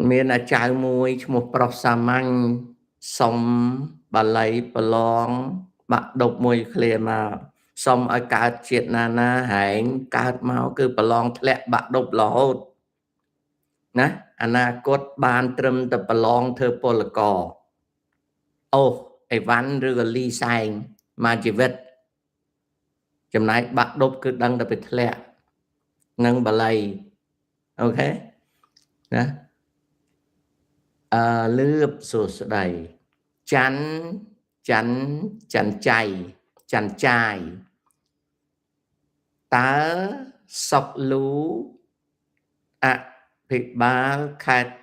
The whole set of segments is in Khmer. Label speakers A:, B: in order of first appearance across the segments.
A: មានអាចារ្យមួយឈ្មោះប្រុសសាមញ្ញសុំបាលីប្រឡងបាក់ដប់មួយឃ្លាមកសុំឲ្យកើតជាតិណាហែងកើតមកគឺប្រឡងធ្លាក់បាក់ដប់រហូតណាអនាគតបានត្រឹមតែប្រឡងធ្វើពលករអូអីវ៉ាន់ឬក៏លីសែងមកជីវិតចំណែកបាក់ដប់គឺដឹងតែទៅធ្លាក់នឹងបាលីអូខេណាលឿបសួស្ដីច័ន្ទច័ន្ទច័ន្ទចៃច័ន្ទចាយតើសុកលូអភិបាលខេត្ត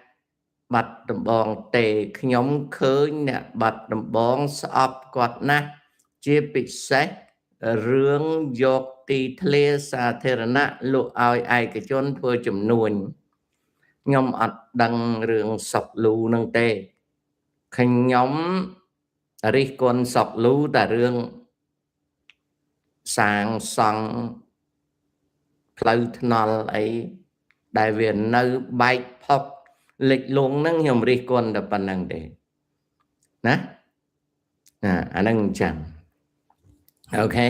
A: បាត់ដំបងទេខ្ញុំឃើញអ្នកបាត់ដំបងស្អប់គាត់ណាស់ជាពិសេសរឿងយកទីធ្លាសាធារណៈលក់ឲ្យឯកជនធ្វើចំនួនខ្ញុំអត់ដឹងរឿងសុកលូនឹងទេខ្ញុំរិះគន់សុកលូតែរឿងសាងសង់ផ្លូវថ្នល់អីដែលវានៅបែកផុកលិចលងហ្នឹងខ្ញុំរិះគន់តែប៉ុណ្្នឹងទេណាអាហ្នឹងអញ្ចឹងអូខេ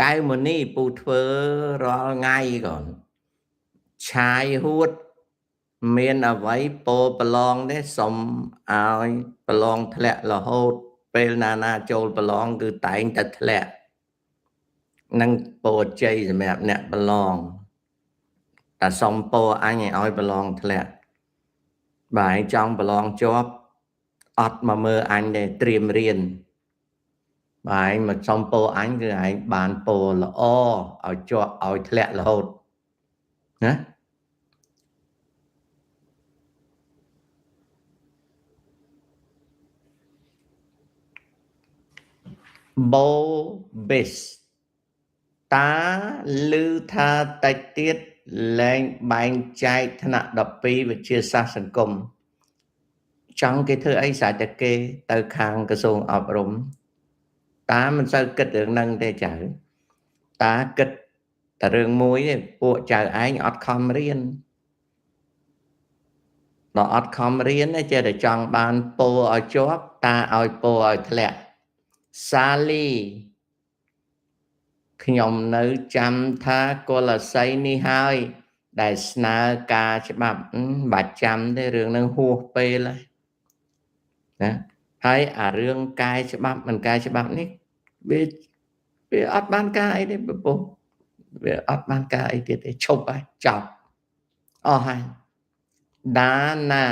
A: កៅមុនីពូធ្វើរាល់ថ្ងៃកូនឆាយហួតមានអ្វីពោប្រឡងទេសុំឲ្យប្រឡងធ្លាក់រហូតពេលណាចូលប្រឡងគឺតែងតែធ្លាក់នឹងពោជ័យសម្រាប់អ្នកប្រឡងតែសុំពោអញឲ្យប្រឡងធ្លាក់បើឯងចង់ប្រឡងជាប់អត់មកមើលអញទេត្រៀមរៀនបើឯងមកសុំពោអញគឺឯងបានពោល្អឲ្យជាប់ឲ្យធ្លាក់រហូតណាបូបេសតាឮថាតិចទៀតលែងបែងចែកថ្នាក់12វិទ្យាសាស្ត្រសង្គមចង់គេធ្វើអីស្រេចតែគេទៅខាងក្រសួងអប់រំតាមិនសូវគិតរឿងហ្នឹងទេចៅតាគិតតែរឿងមួយទេពួកចៅឯងអត់ខំរៀនដល់អត់ខំរៀនចេះតែចង់បានពោឲ្យជាប់តាឲ្យពោឲ្យធ្លាក់សាលីខ្ញុំនៅចាំថាកុលស័យនេះហើយដែលស្នើការច្បាប់បាច់ចាំទេរឿងហ្នឹងហួសពេលហើយណាហើយអារឿងកែច្បាប់មិនកែច្បាប់នេះវាអត់បានការអីទេពពុះវាអត់បានការអីទៀតទេឈប់ហើយចប់អស់ហើយដាណា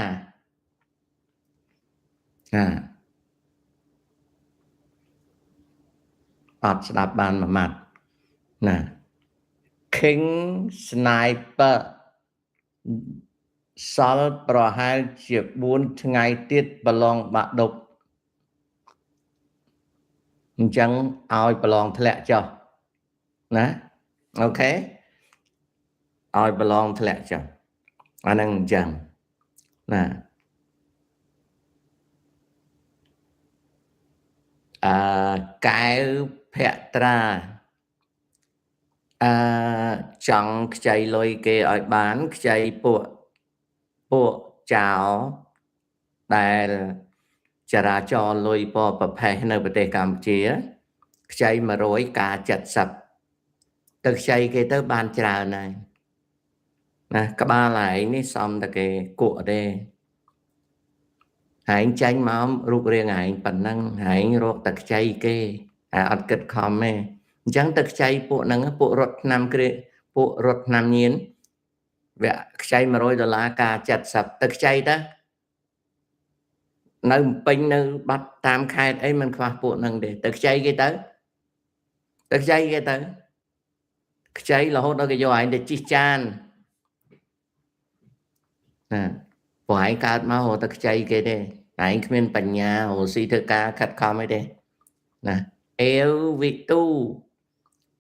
A: អត់ស្ដាប់បានមួយម៉ាត់ណា King Sniper សល់ប្រហែលជា4ថ្ងៃទៀតប្រឡងបាក់ដប់អញ្ចឹងឲ្យប្រឡងធ្លាក់ចុះណាអូខេឲ្យប្រឡងធ្លាក់ចុះអាហ្នឹងអញ្ចឹងណាកែវភត្រាចង់ខ្ចីលុយគេឲ្យបានខ្ចីពួកចៅដែលចរាចរលុយពណ៌ប្រផេះនៅប្រទេសកម្ពុជាខ្ចី100ការ70ទៅខ្ចីគេទៅបានច្រើនហើយណាក្បាលឯងនេះសំតែគេគក់ទេឯងចាញ់មករូបរាងឯងប៉ុណ្ណឹងឯងរកតែខ្ចីគេហើយអត់គិតខំទេអញ្ចឹងទៅខ្ចីពួកហ្នឹងពួករត់ឆ្នាំពួករត់ឆ្នាំញៀនវាខ្ចី$100ការ70ទៅខ្ចីទៅនៅពេញនៅបាត់តាមខេត្តអីមិនខ្វះពួកហ្នឹងទេទៅខ្ចីគេទៅខ្ចីគេទៅខ្ចីរហូតដល់គេយកឯងទៅជីកចានណាព្រោះឯងកើតមករហូតទៅខ្ចីគេទេឯងគ្មានបញ្ញារស់ស៊ីធ្វើការខិតខំអីទេណាអេវវិទូ